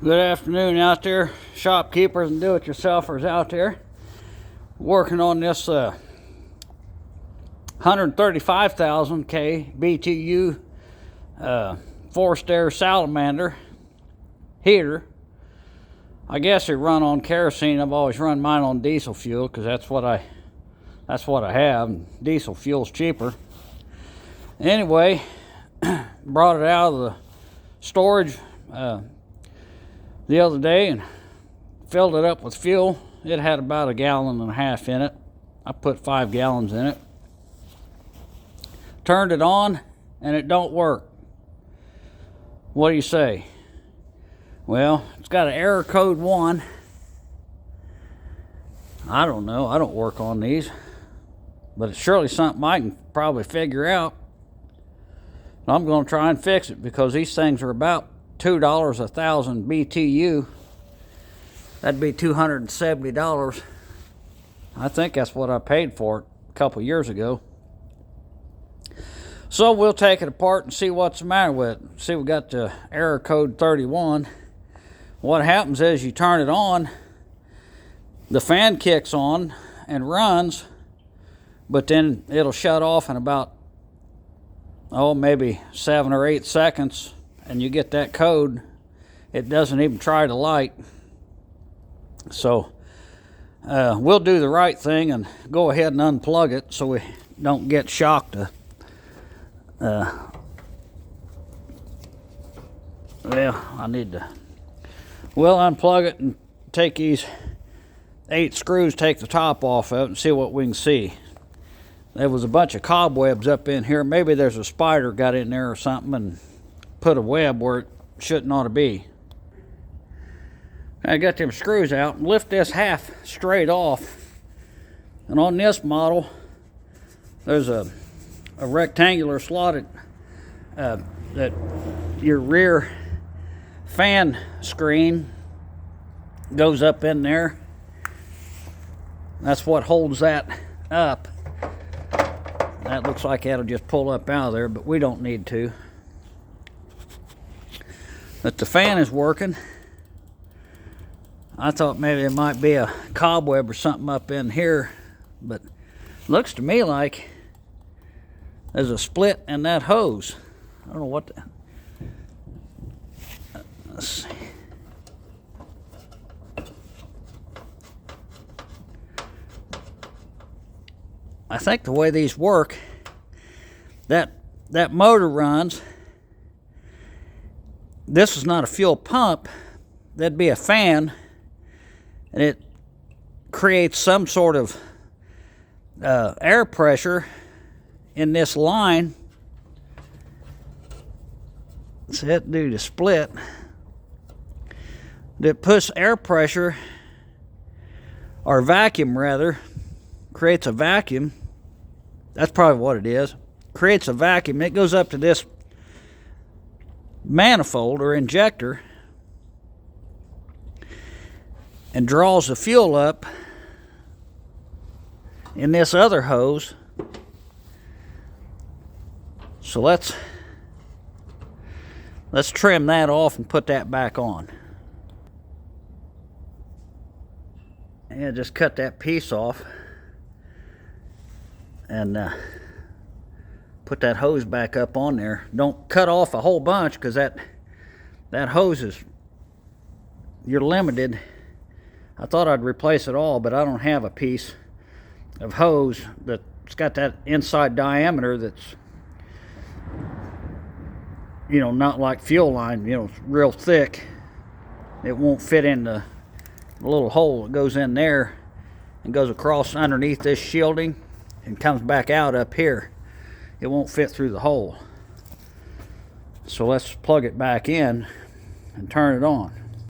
Good afternoon out there, shopkeepers and do-it-yourselfers out there. Working on this 135,000 K BTU forced air salamander heater. I guess it run on kerosene. I've always run mine on diesel fuel because that's what I have. Diesel fuel's cheaper. Anyway, brought it out of the storage the other day and filled it up with fuel. It had about 1.5 gallons in it. I put 5 gallons in it. Turned it on and it don't work. What do you say? Well, it's got an error code 1. I don't know. I don't work on these. But it's surely something I can probably figure out. I'm going to try and fix it because these things are about $2 a thousand BTU. That'd be $270. I think that's what I paid for it a couple years ago. So we'll take it apart and see what's the matter with it. See, we got the error code 31. What happens is you turn it on, the fan kicks on and runs, but then it'll shut off in about, maybe 7 or 8 seconds, and you get that code. It doesn't even try to light. So we'll do the right thing and go ahead and unplug it so we don't get shocked. We'll unplug it and take these 8 screws, take the top off of it and see what we can see. There was a bunch of cobwebs up in here. Maybe there's a spider got in there or something and put a web where it shouldn't ought to be. I got them screws out and lift this half straight off. And on this model, there's a rectangular slotted that your rear fan screen goes up in there. That's what holds that up. That looks like that'll just pull up out of there, but we don't need to. But the fan is working. I thought maybe there might be a cobweb or something up in here, but looks to me like there's a split in that hose. I don't know what the... Let's see. I think the way these work, that motor runs. This is not a fuel pump. That'd be a fan, and it creates some sort of air pressure in this line. So that do the split. That puts air pressure, or vacuum rather, creates a vacuum. That's probably what it is. Creates a vacuum. It goes up to this manifold or injector and draws the fuel up in this other hose. So let's trim that off and put that back on. And just cut that piece off and put that hose back up on there. Don't cut off a whole bunch because that hose is, you're limited. I thought I'd replace it all, but I don't have a piece of hose that's got that inside diameter that's, not like fuel line, it's real thick. It won't fit in the little hole that goes in there and goes across underneath this shielding and comes back out up here. It won't fit through the hole. So let's plug it back in and turn it on.